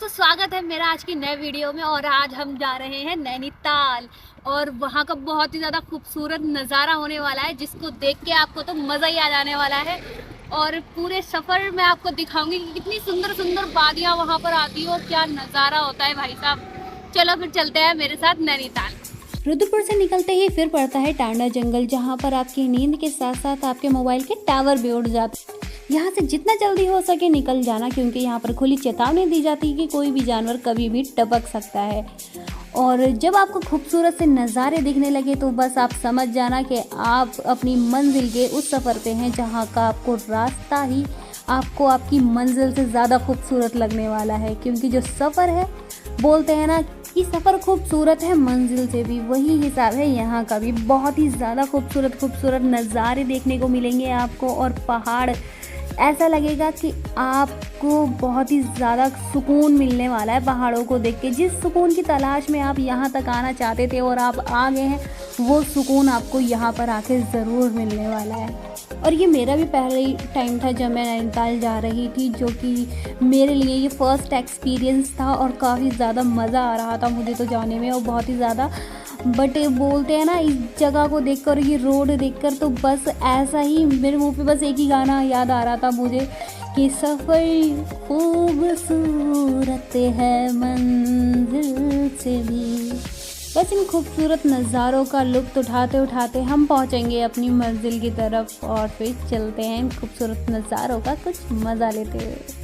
दोस्तों, स्वागत है मेरा आज की नए वीडियो में। और आज हम जा रहे हैं नैनीताल और वहाँ का बहुत ही ज़्यादा खूबसूरत नज़ारा होने वाला है, जिसको देख के आपको तो मज़ा ही आ जाने वाला है। और पूरे सफ़र में आपको दिखाऊंगी कि कितनी सुंदर सुंदर वादियाँ वहाँ पर आती हो, क्या नज़ारा होता है भाई साहब। चलो फिर चलते हैं मेरे साथ नैनीताल। रुद्रपुर से निकलते ही फिर पड़ता है टांडा जंगल, जहाँ पर आपकी नींद के साथ साथ आपके मोबाइल के टावर भी उड़ जाते हैं। यहाँ से जितना जल्दी हो सके निकल जाना, क्योंकि यहाँ पर खुली चेतावनी दी जाती है कि कोई भी जानवर कभी भी टपक सकता है। और जब आपको खूबसूरत से नज़ारे दिखने लगे तो बस आप समझ जाना कि आप अपनी मंजिल के उस सफ़र पे हैं, जहाँ का आपको रास्ता ही आपको आपकी मंजिल से ज़्यादा खूबसूरत लगने वाला है। क्योंकि जो सफ़र है, बोलते हैं ना कि सफ़र खूबसूरत है मंजिल से भी, वही हिसाब है यहाँ का भी। बहुत ही ज़्यादा खूबसूरत खूबसूरत नज़ारे देखने को मिलेंगे आपको, और पहाड़ ऐसा लगेगा कि आपको बहुत ही ज़्यादा सुकून मिलने वाला है पहाड़ों को देख के। जिस सुकून की तलाश में आप यहाँ तक आना चाहते थे और आप आ गए हैं, वो सुकून आपको यहाँ पर आके ज़रूर मिलने वाला है। और ये मेरा भी पहला ही टाइम था जब मैं नैनीताल जा रही थी, जो कि मेरे लिए ये फ़र्स्ट एक्सपीरियंस था और काफ़ी ज़्यादा मज़ा आ रहा था मुझे तो जाने में, और बहुत ही ज़्यादा। बट बोलते हैं ना, इस जगह को देखकर, ये रोड देखकर तो बस ऐसा ही मेरे मुंह पे बस एक ही गाना याद आ रहा था मुझे कि सफ़र खूबसूरत है मंजिल से भी। बस इन खूबसूरत नज़ारों का लुत्फ़ उठाते उठाते हम पहुंचेंगे अपनी मंजिल की तरफ, और फिर चलते हैं इन खूबसूरत नज़ारों का कुछ मज़ा लेते हुए।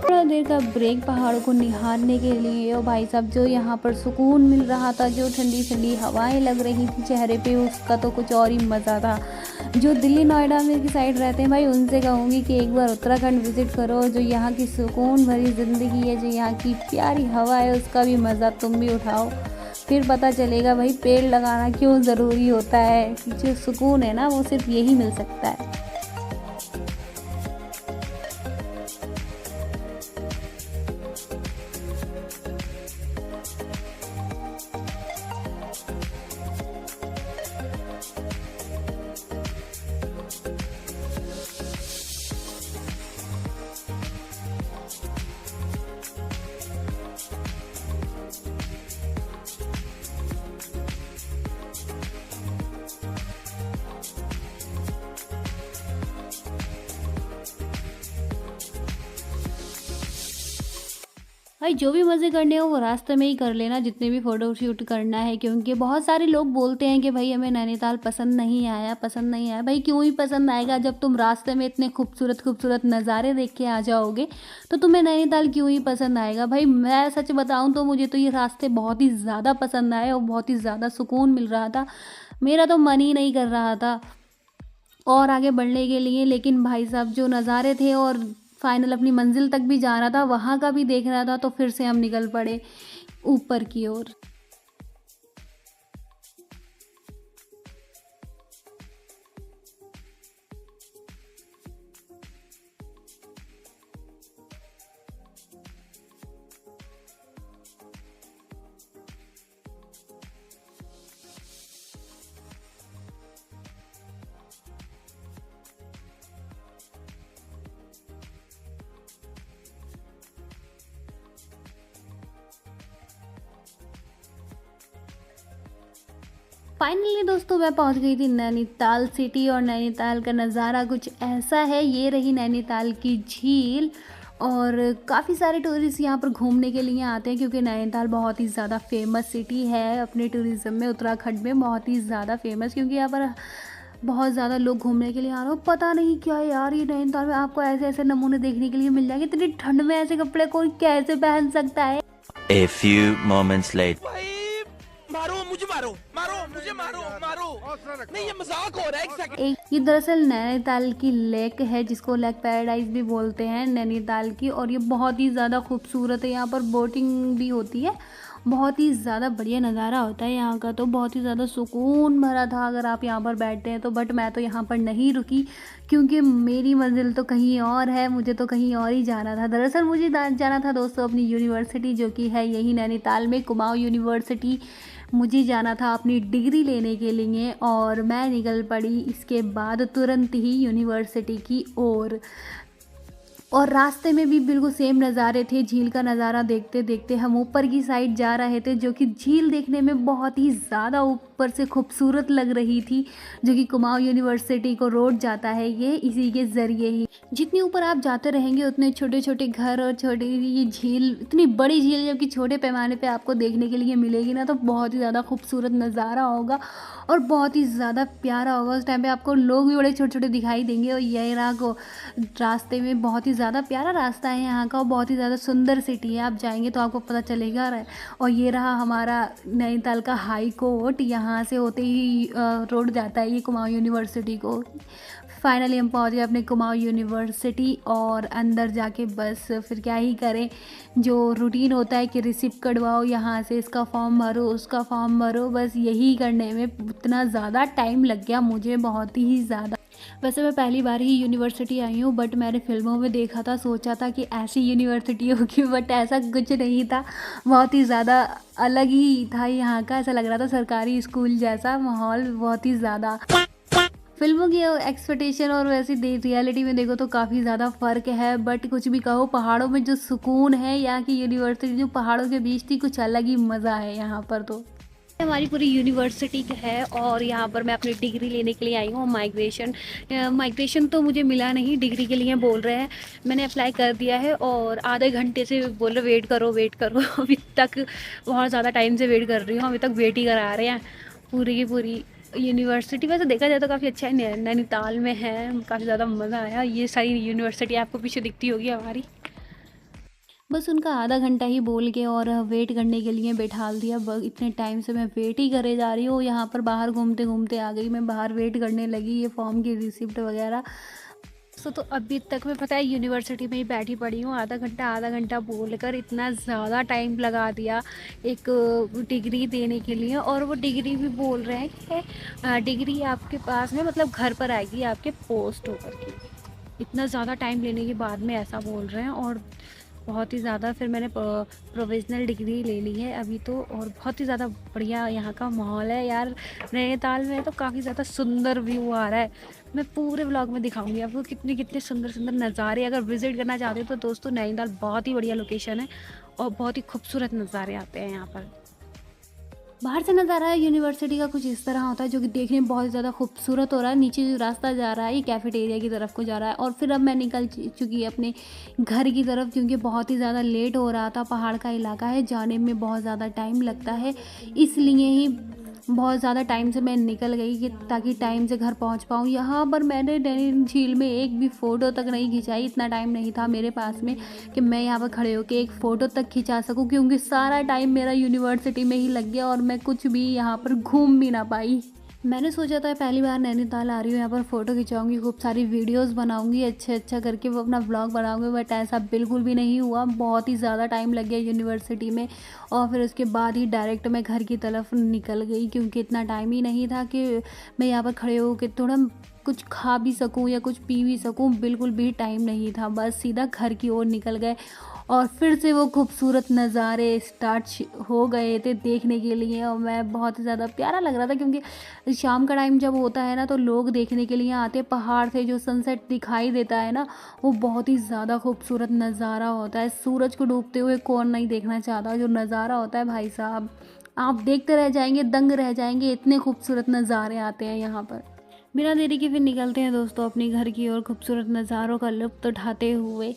थोड़ा देर का ब्रेक पहाड़ों को निहारने के लिए, और भाई साहब जो यहाँ पर सुकून मिल रहा था, जो ठंडी ठंडी हवाएं लग रही थी चेहरे पे, उसका तो कुछ और ही मज़ा था। जो दिल्ली नोएडा में की साइड रहते हैं भाई, उनसे कहूँगी कि एक बार उत्तराखंड विज़िट करो। जो यहाँ की सुकून भरी ज़िंदगी है, जो यहाँ की प्यारी हवा है, उसका भी मज़ा तुम भी उठाओ। फिर पता चलेगा भाई पेड़ लगाना क्यों ज़रूरी होता है। जो सुकून है ना, वो सिर्फ यही मिल सकता है। भाई जो भी मज़े करने हो वो रास्ते में ही कर लेना, जितने भी फ़ोटो शूट करना है। क्योंकि बहुत सारे लोग बोलते हैं कि भाई हमें नैनीताल पसंद नहीं आया, पसंद नहीं आया। भाई क्यों ही पसंद आएगा, जब तुम रास्ते में इतने खूबसूरत खूबसूरत नज़ारे देख के आ जाओगे तो तुम्हें नैनीताल क्यों ही पसंद आएगा। भाई मैं सच बताऊँ तो मुझे तो ये रास्ते बहुत ही ज़्यादा पसंद आए, और बहुत ही ज़्यादा सुकून मिल रहा था। मेरा तो मन ही नहीं कर रहा था और आगे बढ़ने के लिए। लेकिन भाई साहब जो नज़ारे थे, और फाइनल अपनी मंजिल तक भी जाना था, वहाँ का भी देखना था, तो फिर से हम निकल पड़े ऊपर की ओर। फाइनली दोस्तों मैं पहुंच गई थी नैनीताल सिटी, और नैनीताल का नज़ारा कुछ ऐसा है। ये रही नैनीताल की झील, और काफ़ी सारे टूरिस्ट यहाँ पर घूमने के लिए आते हैं, क्योंकि नैनीताल बहुत ही ज़्यादा फेमस सिटी है अपने टूरिज़्म में। उत्तराखंड में बहुत ही ज़्यादा फेमस, क्योंकि यहाँ पर बहुत ज़्यादा लोग घूमने के लिए आ रहे हो। पता नहीं क्या यार, ये नैनीताल में आपको ऐसे ऐसे नमूने देखने के लिए मिल जाएंगे। इतनी ठंड में ऐसे कपड़े कोई कैसे पहन सकता है। A few moments later. भाई मारो मुझे, मारो मारो मुझे मारो मारो नहीं ये मजाक हो रहा है एक सेकंड। ये दरअसल नैनीताल की लेक है जिसको लेक पैराडाइज भी बोलते हैं नैनीताल की, और ये बहुत ही ज़्यादा खूबसूरत है। यहाँ पर बोटिंग भी होती है, बहुत ही ज़्यादा बढ़िया नज़ारा होता है यहाँ का, तो बहुत ही ज़्यादा सुकून भरा था अगर आप यहाँ पर बैठते हैं तो। बट मैं तो यहाँ पर नहीं रुकी क्योंकि मेरी मंजिल तो कहीं और है, मुझे तो कहीं और ही जाना था। दरअसल मुझे जाना था दोस्तों अपनी यूनिवर्सिटी जो कि है यही नैनीताल में, कुमाऊं यूनिवर्सिटी। मुझे जाना था अपनी डिग्री लेने के लिए और मैं निकल पड़ी इसके बाद तुरंत ही यूनिवर्सिटी की ओर। और रास्ते में भी बिल्कुल सेम नज़ारे थे, झील का नज़ारा देखते देखते हम ऊपर की साइड जा रहे थे, जो कि झील देखने में बहुत ही ज़्यादा ऊपर से खूबसूरत लग रही थी, जो कि कुमाऊं यूनिवर्सिटी को रोड जाता है ये इसी के ज़रिए ही। जितनी ऊपर आप जाते रहेंगे उतने छोटे छोटे घर और छोटी ये झील, इतनी बड़ी झील जबकि छोटे पैमाने पे आपको देखने के लिए मिलेगी ना, तो बहुत ही ज़्यादा खूबसूरत नज़ारा होगा और बहुत ही ज़्यादा प्यारा होगा। उस टाइम पे आपको लोग भी बड़े छोटे छोटे दिखाई देंगे। और यही रहा को रास्ते में बहुत ही ज़्यादा प्यारा रास्ता है यहाँ का और बहुत ही ज़्यादा सुंदर सिटी है, आप जाएंगे तो आपको पता चलेगा। और ये रहा हमारा नैनीताल का हाई कोर्ट, यहाँ से होते ही रोड जाता है ये कुमाऊं यूनिवर्सिटी को। फाइनली हम पहुँच गए अपने कुमाऊं यूनिवर्सिटी और अंदर जाके बस फिर क्या ही करें, जो रूटीन होता है कि रिसिप्ट कटवाओ यहाँ से, इसका फॉर्म भरो उसका फॉर्म भरो, बस यही करने में इतना ज़्यादा टाइम लग गया मुझे, बहुत ही ज़्यादा। वैसे मैं पहली बार ही यूनिवर्सिटी आई हूँ, बट मैंने फिल्मों में देखा था, सोचा था कि ऐसी यूनिवर्सिटी होगी, बट ऐसा कुछ नहीं था। बहुत ही ज़्यादा अलग ही था यहाँ का, ऐसा लग रहा था सरकारी स्कूल जैसा माहौल, बहुत ही ज़्यादा। फिल्मों की एक्सपेक्टेशन और वैसे रियलिटी में देखो तो काफ़ी ज़्यादा फ़र्क है। बट कुछ भी कहो, पहाड़ों में जो सुकून है यहाँ की यूनिवर्सिटी जो पहाड़ों के बीच थी, कुछ अलग ही मज़ा है यहाँ पर। तो हमारी पूरी यूनिवर्सिटी है और यहाँ पर मैं अपनी डिग्री लेने के लिए आई हूँ। माइग्रेशन तो मुझे मिला नहीं, डिग्री के लिए बोल रहे हैं। मैंने अप्लाई कर दिया है और आधे घंटे से बोल रहे वेट करो अभी तक बहुत ज़्यादा टाइम से वेट कर रही हूँ, अभी तक वेट ही करा रहे हैं पूरी की पूरी यूनिवर्सिटी। वैसे देखा जाए तो काफ़ी अच्छा है, नैनीताल में है, काफ़ी ज़्यादा मज़ा आया। ये सारी यूनिवर्सिटी आपको पीछे दिखती होगी हमारी। बस उनका आधा घंटा ही बोल के और वेट करने के लिए बैठाल दिया। इतने टाइम से मैं वेट ही करे जा रही हूँ, यहाँ पर बाहर घूमते घूमते आ गई मैं, बाहर वेट करने लगी ये फॉर्म की रिसिप्ट वगैरह। तो अभी तक मैं पता है यूनिवर्सिटी में ही बैठी पड़ी हूँ, आधा घंटा बोलकर इतना ज़्यादा टाइम लगा दिया एक डिग्री देने के लिए। और वो डिग्री भी बोल रहे हैं कि डिग्री आपके पास में मतलब घर पर आएगी आपके पोस्ट होकर के। इतना ज़्यादा टाइम लेने के बाद में ऐसा बोल रहे हैं और बहुत ही ज़्यादा। फिर मैंने प्रोविज़नल डिग्री ले ली है अभी तो, और बहुत ही ज़्यादा बढ़िया यहाँ का माहौल है यार। नैनीताल में तो काफ़ी ज़्यादा सुंदर व्यू आ रहा है, मैं पूरे व्लॉग में दिखाऊंगी आपको कितने कितने सुंदर सुंदर नज़ारे। अगर विज़िट करना चाहते हो तो दोस्तों नैनीताल बहुत ही बढ़िया लोकेशन है और बहुत ही खूबसूरत नज़ारे आते हैं यहाँ पर। बाहर से नज़ारा यूनिवर्सिटी का कुछ इस तरह होता है जो कि देखने में बहुत ज़्यादा खूबसूरत हो रहा है। नीचे जो रास्ता जा रहा है ये कैफेटेरिया की तरफ को जा रहा है। और फिर अब मैं निकल चुकी अपने घर की तरफ, क्योंकि बहुत ही ज़्यादा लेट हो रहा था। पहाड़ का इलाका है, जाने में बहुत ज़्यादा टाइम लगता है, इसलिए ही बहुत ज़्यादा टाइम से मैं निकल गई कि ताकि टाइम से घर पहुंच पाऊँ। यहाँ पर मैंने नैनी झील में एक भी फ़ोटो तक नहीं खिंचाई, इतना टाइम नहीं था मेरे पास में कि मैं यहाँ पर खड़े होकर एक फ़ोटो तक खिंचा सकूँ, क्योंकि सारा टाइम मेरा यूनिवर्सिटी में ही लग गया और मैं कुछ भी यहाँ पर घूम भी ना पाई। मैंने सोचा था पहली बार नैनीताल आ रही हूँ, यहाँ पर फ़ोटो खिंचाऊंगी, खूब सारी वीडियोस बनाऊंगी, अच्छा करके वो अपना व्लॉग बनाऊंगी, बट ऐसा बिल्कुल भी नहीं हुआ। बहुत ही ज़्यादा टाइम लग गया यूनिवर्सिटी में और फिर उसके बाद ही डायरेक्ट मैं घर की तरफ निकल गई, क्योंकि इतना टाइम ही नहीं था कि मैं यहाँ पर खड़े होकर थोड़ा कुछ खा भी सकूँ या कुछ पी भी सकूँ, बिल्कुल भी टाइम नहीं था। बस सीधा घर की ओर निकल गए और फिर से वो खूबसूरत नज़ारे स्टार्ट हो गए थे देखने के लिए। और मैं बहुत ही ज़्यादा प्यारा लग रहा था, क्योंकि शाम का टाइम जब होता है ना तो लोग देखने के लिए आते हैं। पहाड़ से जो सनसेट दिखाई देता है ना, वो बहुत ही ज़्यादा खूबसूरत नज़ारा होता है। सूरज को डूबते हुए कौन नहीं देखना चाहता, जो नज़ारा होता है भाई साहब आप देखते रह जाएंगे, दंग रह जाएंगे, इतने खूबसूरत नज़ारे आते हैं यहाँ पर। बिना देरी के फिर निकलते हैं दोस्तों अपने घर की ओर, खूबसूरत नज़ारों का लुत्फ़ उठाते हुए।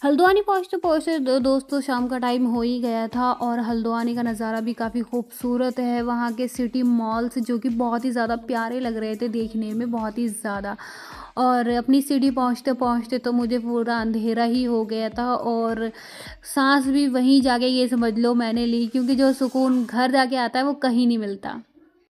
हल्द्वानी पहुँचते पहुँचते दोस्तों शाम का टाइम हो ही गया था और हल्द्वानी का नज़ारा भी काफ़ी खूबसूरत है। वहाँ के सिटी मॉल्स जो कि बहुत ही ज़्यादा प्यारे लग रहे थे देखने में, बहुत ही ज़्यादा। और अपनी सिटी पहुँचते पहुँचते तो मुझे पूरा अंधेरा ही हो गया था और सांस भी वहीं जाके ये समझ लो मैंने ली, क्योंकि जो सुकून घर जाके आता है वो कहीं नहीं मिलता।